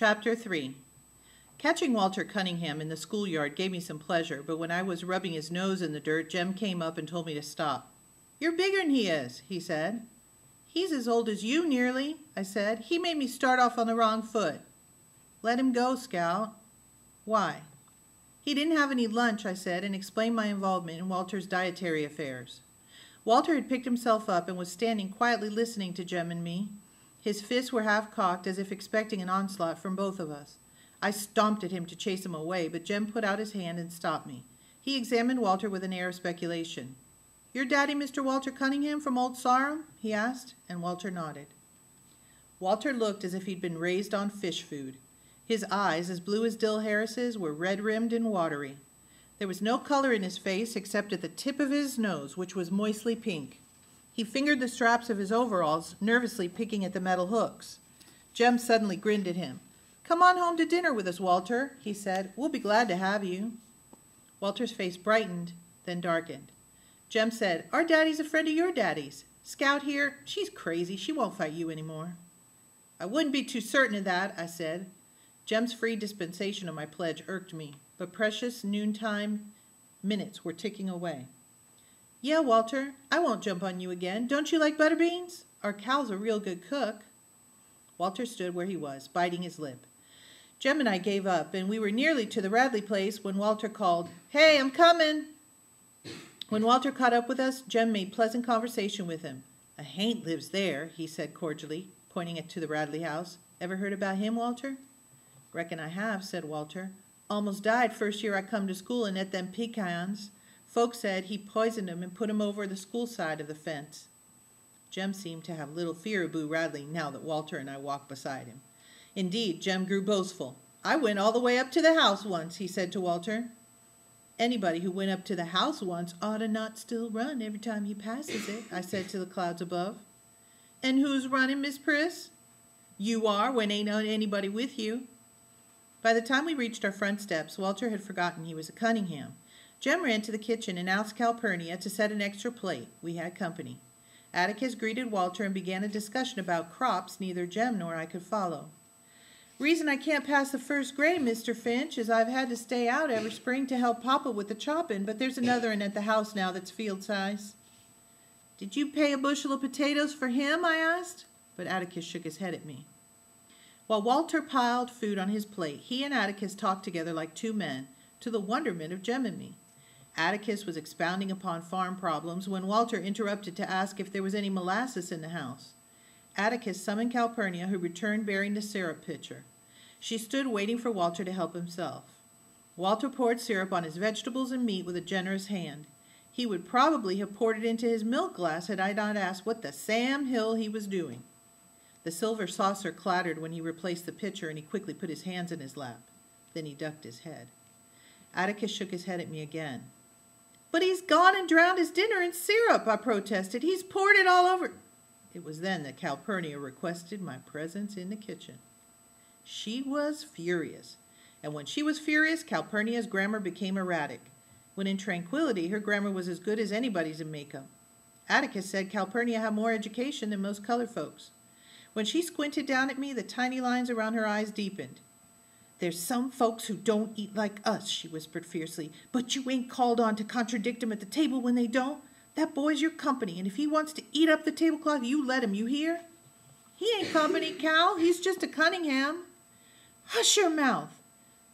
Chapter 3. Catching Walter Cunningham in the schoolyard gave me some pleasure, but when I was rubbing his nose in the dirt, Jem came up and told me to stop. "You're bigger'n he is," he said. "He's as old as you, nearly," I said. "He made me start off on the wrong foot." "Let him go, Scout." "Why?" "He didn't have any lunch," I said, and explained my involvement in Walter's dietary affairs. Walter had picked himself up and was standing quietly listening to Jem and me. His fists were half cocked, as if expecting an onslaught from both of us. I stomped at him to chase him away, but Jem put out his hand and stopped me. He examined Walter with an air of speculation. "Your daddy, Mr. Walter Cunningham, from Old Sarum?" he asked, and Walter nodded. Walter looked as if he'd been raised on fish food. His eyes, as blue as Dill Harris's, were red-rimmed and watery. There was no color in his face except at the tip of his nose, which was moistly pink. He fingered the straps of his overalls, nervously picking at the metal hooks. Jem suddenly grinned at him. "Come on home to dinner with us, Walter," he said. "We'll be glad to have you." Walter's face brightened, then darkened. Jem said, "Our daddy's a friend of your daddy's. Scout here, she's crazy. She won't fight you anymore." "I wouldn't be too certain of that," I said. Jem's free dispensation of my pledge irked me, but precious noontime minutes were ticking away. "Yeah, Walter, I won't jump on you again. Don't you like butter beans? Our Cal's a real good cook." Walter stood where he was, biting his lip. Jem and I gave up, and we were nearly to the Radley place when Walter called, "Hey, I'm coming." When Walter caught up with us, Jem made pleasant conversation with him. "A haint lives there," he said cordially, pointing to the Radley house. "Ever heard about him, Walter?" "Reckon I have," said Walter. "Almost died first year I come to school and at them pecans. Folks said he poisoned 'em and put 'em over the school side of the fence." Jem seemed to have little fear of Boo Radley now that Walter and I walked beside him. Indeed, Jem grew boastful. "I went all the way up to the house once," he said to Walter. "Anybody who went up to the house once ought to not still run every time he passes it," I said to the clouds above. "And who's running, Miss Priss?" "You are, when ain't anybody with you." By the time we reached our front steps, Walter had forgotten he was a Cunningham. Jem ran to the kitchen and asked Calpurnia to set an extra plate. We had company. Atticus greeted Walter and began a discussion about crops neither Jem nor I could follow. "Reason I can't pass the first grade, Mr. Finch, is I've had to stay out every spring to help Papa with the chopping, but there's another one at the house now that's field size." "Did you pay a bushel of potatoes for him?" I asked, but Atticus shook his head at me. While Walter piled food on his plate, he and Atticus talked together like two men, to the wonderment of Jem and me. Atticus was expounding upon farm problems when Walter interrupted to ask if there was any molasses in the house. Atticus summoned Calpurnia, who returned bearing the syrup pitcher. She stood waiting for Walter to help himself. Walter poured syrup on his vegetables and meat with a generous hand. He would probably have poured it into his milk glass had I not asked what the Sam Hill he was doing. The silver saucer clattered when he replaced the pitcher, and he quickly put his hands in his lap. Then he ducked his head. Atticus shook his head at me again. "But he's gone and drowned his dinner in syrup," I protested. "He's poured it all over." It was then that Calpurnia requested my presence in the kitchen. She was furious, and when she was furious, Calpurnia's grammar became erratic. When in tranquility, her grammar was as good as anybody's in makeup. Atticus said Calpurnia had more education than most colored folks. When she squinted down at me, the tiny lines around her eyes deepened. "There's some folks who don't eat like us," she whispered fiercely, "but you ain't called on to contradict 'em at the table when they don't. That boy's your company, and if he wants to eat up the tablecloth, you let him, you hear?" "He ain't company, Cal. He's just a Cunningham." "Hush your mouth.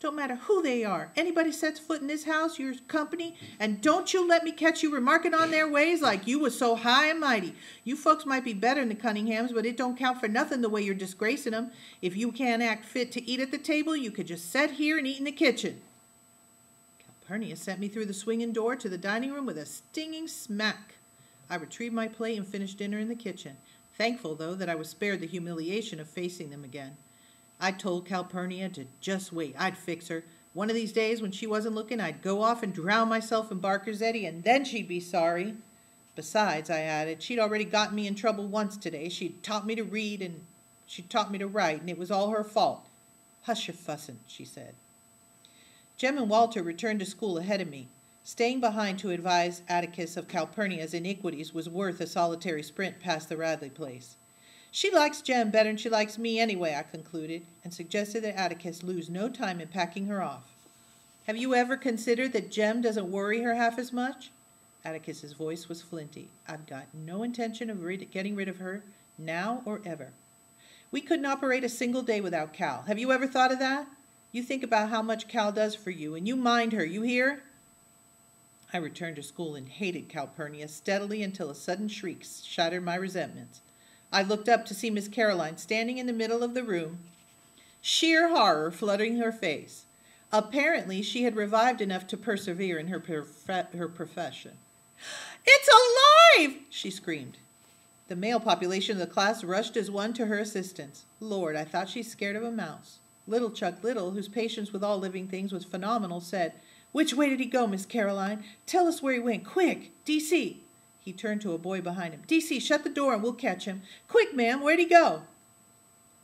Don't matter who they are. Anybody sets foot in this house, you're company, and don't you let me catch you remarking on their ways like you was so high and mighty. You folks might be better than the Cunninghams, but it don't count for nothing the way you're disgracing 'em. If you can't act fit to eat at the table, you could just sit here and eat in the kitchen." Calpurnia sent me through the swinging door to the dining room with a stinging smack. I retrieved my plate and finished dinner in the kitchen, thankful, though, that I was spared the humiliation of facing them again. I told Calpurnia to just wait. I'd fix her. One of these days, when she wasn't looking, I'd go off and drown myself in Barker's Eddy, and then she'd be sorry. Besides, I added, she'd already gotten me in trouble once today. She'd taught me to read, and she'd taught me to write, and it was all her fault. "Hush your fussin'," she said. Jem and Walter returned to school ahead of me. Staying behind to advise Atticus of Calpurnia's iniquities was worth a solitary sprint past the Radley place. She likes Jem better than she likes me anyway, I concluded, and suggested that Atticus lose no time in packing her off. Have you ever considered that Jem doesn't worry her half as much? Atticus's voice was flinty. I've got no intention of getting rid of her, now or ever. We couldn't operate a single day without Cal. Have you ever thought of that? You think about how much Cal does for you, and you mind her, you hear? I returned to school and hated Calpurnia steadily until a sudden shriek shattered my resentments. I looked up to see Miss Caroline standing in the middle of the room, sheer horror flooding her face. Apparently, she had revived enough to persevere in her profession. "It's alive!" she screamed. The male population of the class rushed as one to her assistance. Lord, I thought she's scared of a mouse. Little Chuck Little, whose patience with all living things was phenomenal, said, "Which way did he go, Miss Caroline? Tell us where he went, quick! D.C." He turned to a boy behind him. "D.C., shut the door and we'll catch him. Quick, ma'am, where'd he go?"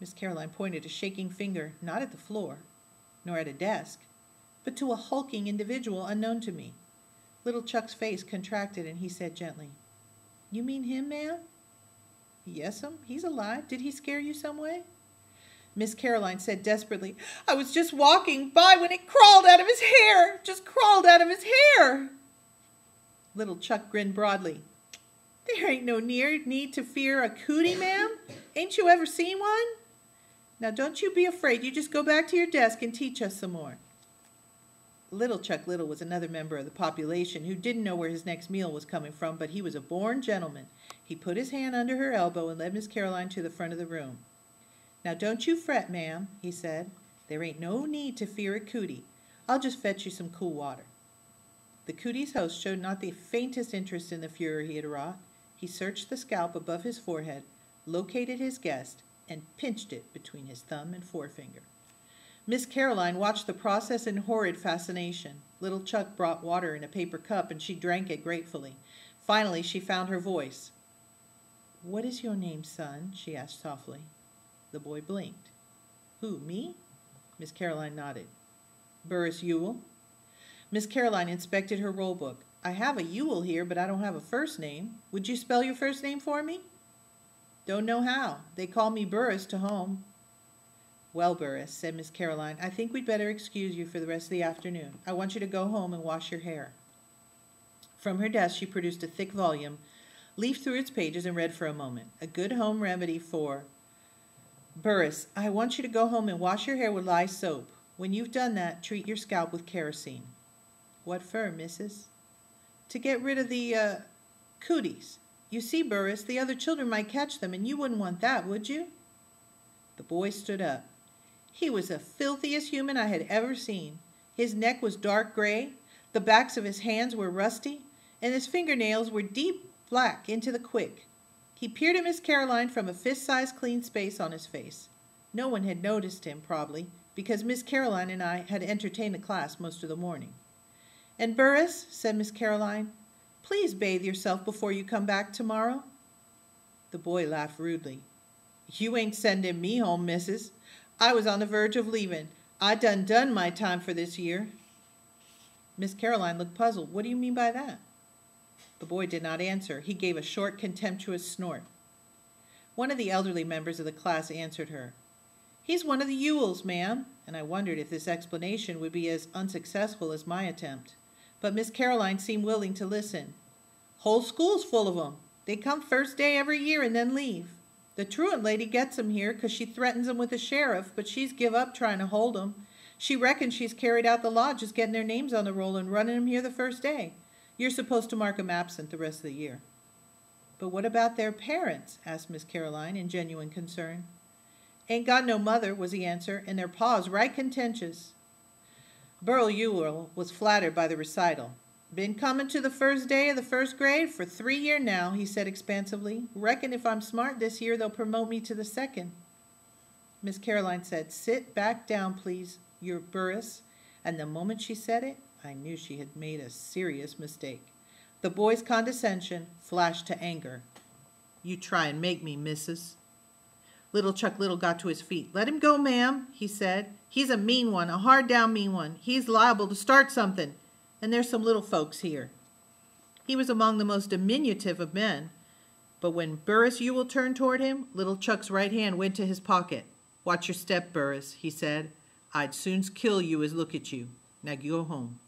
Miss Caroline pointed a shaking finger, not at the floor, nor at a desk, but to a hulking individual unknown to me. Little Chuck's face contracted and he said gently, "You mean him, ma'am?" "Yes'm, he's alive. Did he scare you some way?" Miss Caroline said desperately, "I was just walking by when it crawled out of his hair. Just crawled out of his hair." Little Chuck grinned broadly. "There ain't no need to fear a cootie, ma'am. Ain't you ever seen one? Now don't you be afraid. You just go back to your desk and teach us some more." Little Chuck Little was another member of the population who didn't know where his next meal was coming from, but he was a born gentleman. He put his hand under her elbow and led Miss Caroline to the front of the room. "Now don't you fret, ma'am," he said. "There ain't no need to fear a cootie. I'll just fetch you some cool water." The cootie's host showed not the faintest interest in the furor he had wrought. He searched the scalp above his forehead, located his guest, and pinched it between his thumb and forefinger. Miss Caroline watched the process in horrid fascination. Little Chuck brought water in a paper cup, and she drank it gratefully. Finally, she found her voice. "What is your name, son?" she asked softly. The boy blinked. "Who, me?" Miss Caroline nodded. "Burris Ewell." Miss Caroline inspected her roll book. "I have a Ewell here, but I don't have a first name. Would you spell your first name for me?" "Don't know how. They call me Burris to home." "Well, Burris," said Miss Caroline, "I think we'd better excuse you for the rest of the afternoon. I want you to go home and wash your hair." From her desk she produced a thick volume, leafed through its pages, and read for a moment. A good home remedy for... "Burris, I want you to go home and wash your hair with lye soap. When you've done that, treat your scalp with kerosene." "What for, missus?" "To get rid of the, cooties. You see, Burris, the other children might catch them, and you wouldn't want that, would you?" The boy stood up. He was the filthiest human I had ever seen. His neck was dark gray, the backs of his hands were rusty, and his fingernails were deep black into the quick. He peered at Miss Caroline from a fist-sized clean space on his face. No one had noticed him, probably, because Miss Caroline and I had entertained the class most of the morning. "And Burris," said Miss Caroline, "please bathe yourself before you come back tomorrow." The boy laughed rudely. "You ain't sending me home, missus. I was on the verge of leaving. I done my time for this year." Miss Caroline looked puzzled. "What do you mean by that?" The boy did not answer. He gave a short, contemptuous snort. One of the elderly members of the class answered her. "He's one of the Ewells, ma'am," and I wondered if this explanation would be as unsuccessful as my attempt. But Miss Caroline seemed willing to listen. "Whole school's full of 'em. They come first day every year and then leave. The truant lady gets 'em here 'cause she threatens 'em with the sheriff, but she's give up trying to hold 'em. She reckons she's carried out the law just getting their names on the roll and running 'em here the first day. You're supposed to mark 'em absent the rest of the year." "But what about their parents?" asked Miss Caroline in genuine concern. "Ain't got no mother," was the answer, "and their pa's right contentious." Burl Ewell was flattered by the recital. "Been coming to the first day of the first grade for 3 years now," he said expansively. "Reckon if I'm smart this year, they'll promote me to the second." Miss Caroline said, "Sit back down, please, your Burris," and the moment she said it, I knew she had made a serious mistake. The boy's condescension flashed to anger. "You try and make me, missus." Little Chuck Little got to his feet. "Let him go, ma'am," he said. "He's a mean one, a hard-down mean one. He's liable to start something. And there's some little folks here." He was among the most diminutive of men, But when Burris Ewell turned toward him, little Chuck's right hand went to his pocket. "Watch your step, Burris," he said. "I'd soon's kill you as look at you. Now go home."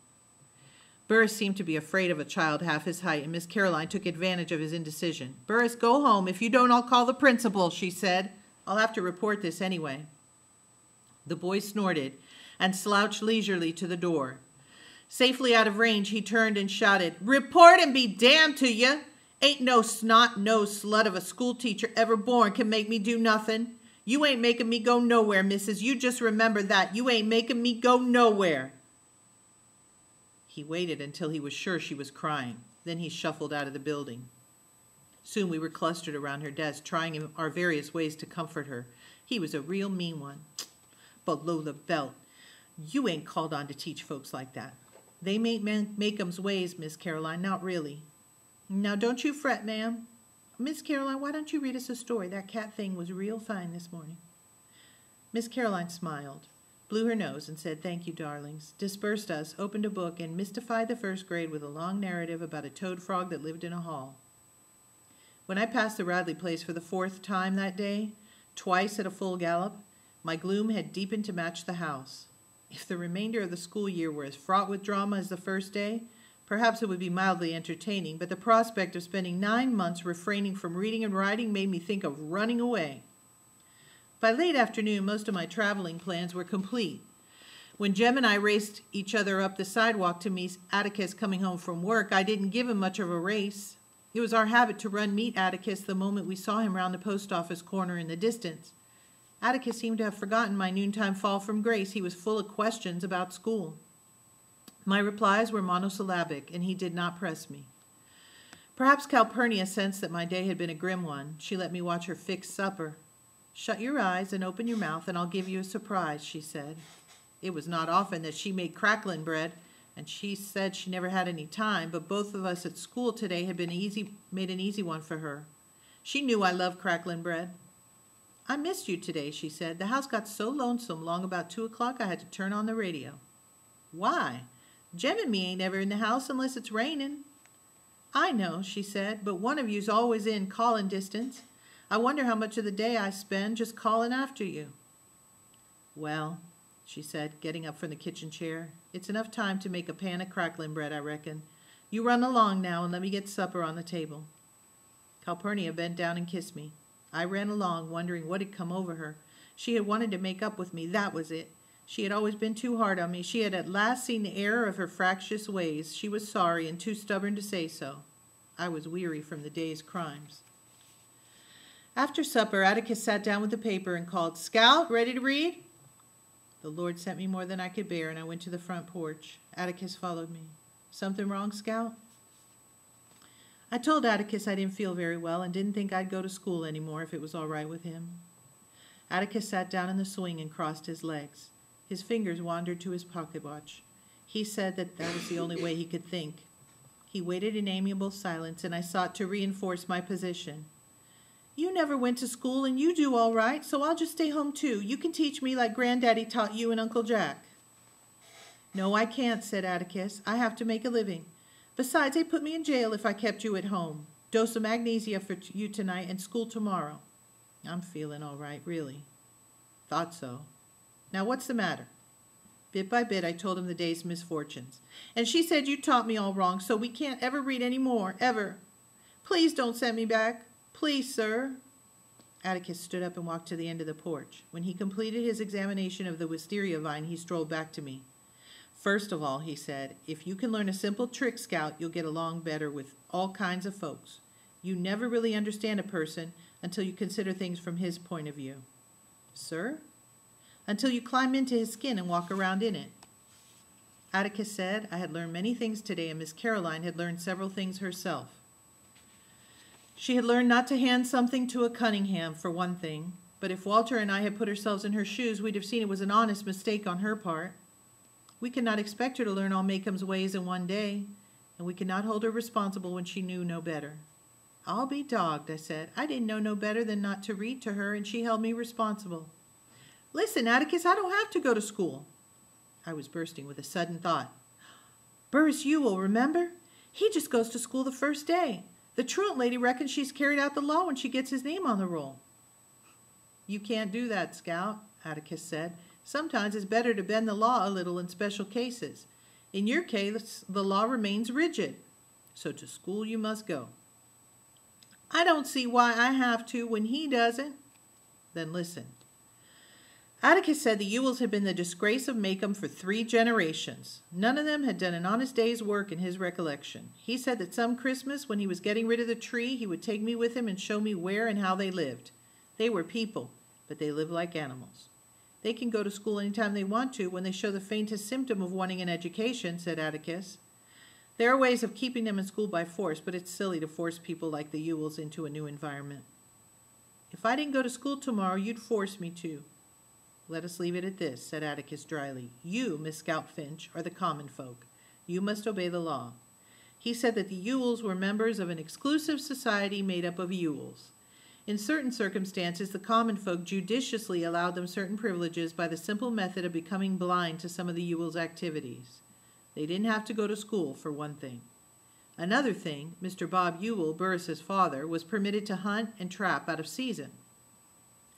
Burris seemed to be afraid of a child half his height, and Miss Caroline took advantage of his indecision. "Burris, go home. If you don't, I'll call the principal," she said. "I'll have to report this anyway." The boy snorted and slouched leisurely to the door. Safely out of range, he turned and shouted, "Report and be damned to you! Ain't no snot-nosed slut of a schoolteacher ever born can make me do nothing. You ain't making me go nowhere, missus. You just remember that. You ain't making me go nowhere." He waited until he was sure she was crying. Then he shuffled out of the building. Soon we were clustered around her desk, trying in our various ways to comfort her. He was a real mean one. "Below the belt. You ain't called on to teach folks like that. They may make 'em's ways, Miss Caroline, not really. Now don't you fret, ma'am. Miss Caroline, why don't you read us a story? That cat thing was real fine this morning." Miss Caroline smiled, blew her nose, and said, "Thank you, darlings," dispersed us, opened a book, and mystified the first grade with a long narrative about a toad frog that lived in a hall. When I passed the Radley place for the 4th time that day, twice at a full gallop, my gloom had deepened to match the house. If the remainder of the school year were as fraught with drama as the first day, perhaps it would be mildly entertaining, but the prospect of spending 9 months refraining from reading and writing made me think of running away. By late afternoon, most of my traveling plans were complete. When Jem and I raced each other up the sidewalk to meet Atticus coming home from work, I didn't give him much of a race. It was our habit to run meet Atticus the moment we saw him round the post office corner in the distance. Atticus seemed to have forgotten my noontime fall from grace. He was full of questions about school. My replies were monosyllabic, and he did not press me. Perhaps Calpurnia sensed that my day had been a grim one. She let me watch her fix supper. "Shut your eyes and open your mouth, and I'll give you a surprise," she said. It was not often that she made crackling bread, and she said she never had any time, but both of us at school today had made an easy one for her. She knew I loved crackling bread. "I missed you today," she said. "The house got so lonesome long about 2 o'clock I had to turn on the radio." "Why? Jem and me ain't ever in the house unless it's raining." "I know," she said, "but one of you's always in calling distance. I wonder how much of the day I spend just calling after you." "Well," she said, getting up from the kitchen chair, "it's enough time to make a pan of crackling bread, I reckon. You run along now and let me get supper on the table." Calpurnia bent down and kissed me. I ran along, wondering what had come over her. She had wanted to make up with me, that was it. She had always been too hard on me. She had at last seen the error of her fractious ways. She was sorry and too stubborn to say so. I was weary from the day's crimes. After supper, Atticus sat down with the paper and called, "Scout, ready to read?" The Lord sent me more than I could bear, and I went to the front porch. Atticus followed me. "Something wrong, Scout?" I told Atticus I didn't feel very well and didn't think I'd go to school anymore if it was all right with him. Atticus sat down in the swing and crossed his legs. His fingers wandered to his pocket watch. He said that was the only way he could think. He waited in amiable silence, and I sought to reinforce my position. "You never went to school, and you do all right, so I'll just stay home too. You can teach me like Granddaddy taught you and Uncle Jack." "No, I can't," said Atticus. "I have to make a living. Besides, they'd put me in jail if I kept you at home. Dose of magnesia for you tonight and school tomorrow." "I'm feeling all right, really." "Thought so. Now, what's the matter?" Bit by bit, I told him the day's misfortunes. "And she said you taught me all wrong, so we can't ever read any more, ever. Please don't send me back. Please, sir." Atticus stood up and walked to the end of the porch. When he completed his examination of the wisteria vine, he strolled back to me. "First of all," he said, "if you can learn a simple trick, Scout, you'll get along better with all kinds of folks. You never really understand a person until you consider things from his point of view." "Sir?" "Until you climb into his skin and walk around in it." Atticus said I had learned many things today, and Miss Caroline had learned several things herself. She had learned not to hand something to a Cunningham, for one thing, but if Walter and I had put ourselves in her shoes, we'd have seen it was an honest mistake on her part. We could not expect her to learn all Makeham's ways in one day, and we could not hold her responsible when she knew no better. "I'll be dogged," I said. "I didn't know no better than not to read to her, and she held me responsible." "Listen, Atticus, I don't have to go to school." I was bursting with a sudden thought. "Burris Ewell, remember? He just goes to school the first day. The truant lady reckons she's carried out the law when she gets his name on the roll. You can't do that, Scout, Atticus said. Sometimes it's better to bend the law a little in special cases. In your case, the law remains rigid. So to school you must go. I don't see why I have to when he doesn't. Then listen. Atticus said the Ewells had been the disgrace of Maycomb for 3 generations. None of them had done an honest day's work in his recollection. He said that some Christmas, when he was getting rid of the tree, he would take me with him and show me where and how they lived. They were people, but they lived like animals. They can go to school any time they want to when they show the faintest symptom of wanting an education, said Atticus. There are ways of keeping them in school by force, but it's silly to force people like the Ewells into a new environment. If I didn't go to school tomorrow, you'd force me to. Let us leave it at this, said Atticus dryly. You, Miss Scout Finch, are the common folk. You must obey the law. He said that the Ewells were members of an exclusive society made up of Ewells. In certain circumstances, the common folk judiciously allowed them certain privileges by the simple method of becoming blind to some of the Ewells' activities. They didn't have to go to school, for one thing. Another thing, Mr. Bob Ewell, Burris's father, was permitted to hunt and trap out of season.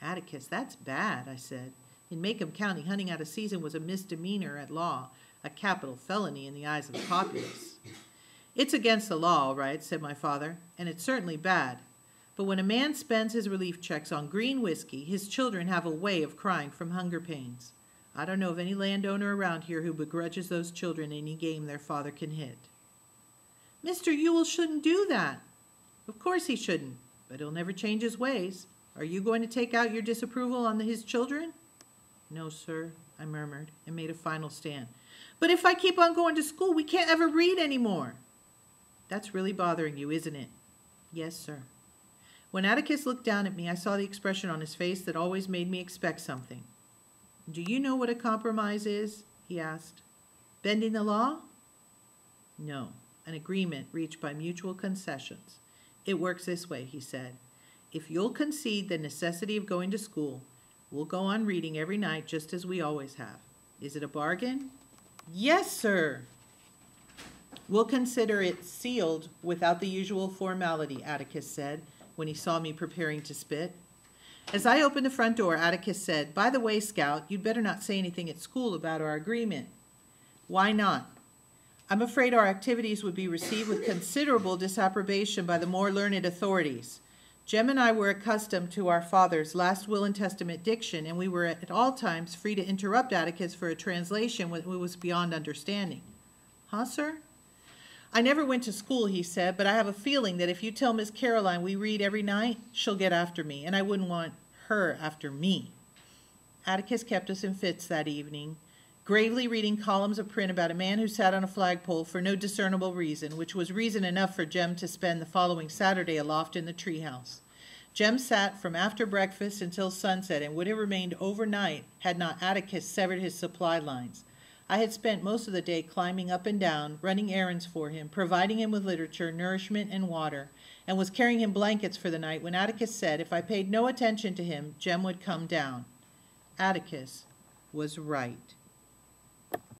Atticus, that's bad, I said. In Maycomb County, hunting out of season was a misdemeanor at law, a capital felony in the eyes of the populace. It's against the law, all right, said my father, and it's certainly bad. But when a man spends his relief checks on green whiskey, his children have a way of crying from hunger pains. I don't know of any landowner around here who begrudges those children any game their father can hit. Mr. Ewell shouldn't do that. Of course he shouldn't, but he'll never change his ways. Are you going to take out your disapproval on his children? No, sir, I murmured, and made a final stand. But if I keep on going to school, we can't ever read anymore. That's really bothering you, isn't it? Yes, sir. When Atticus looked down at me, I saw the expression on his face that always made me expect something. Do you know what a compromise is? He asked. Bending the law? No, an agreement reached by mutual concessions. It works this way, he said. If you'll concede the necessity of going to school, we'll go on reading every night just as we always have. Is it a bargain? Yes, sir. We'll consider it sealed without the usual formality, Atticus said, when he saw me preparing to spit. As I opened the front door, Atticus said, By the way, Scout, you'd better not say anything at school about our agreement. Why not? I'm afraid our activities would be received with considerable disapprobation by the more learned authorities. Jem and I were accustomed to our father's last will and testament diction, and we were at all times free to interrupt Atticus for a translation when it was beyond understanding. Huh, sir? I never went to school, he said, but I have a feeling that if you tell Miss Caroline we read every night, she'll get after me, and I wouldn't want her after me. Atticus kept us in fits that evening, gravely reading columns of print about a man who sat on a flagpole for no discernible reason, which was reason enough for Jem to spend the following Saturday aloft in the treehouse. Jem sat from after breakfast until sunset and would have remained overnight had not Atticus severed his supply lines. I had spent most of the day climbing up and down, running errands for him, providing him with literature, nourishment, and water, and was carrying him blankets for the night when Atticus said if I paid no attention to him, Jem would come down. Atticus was right.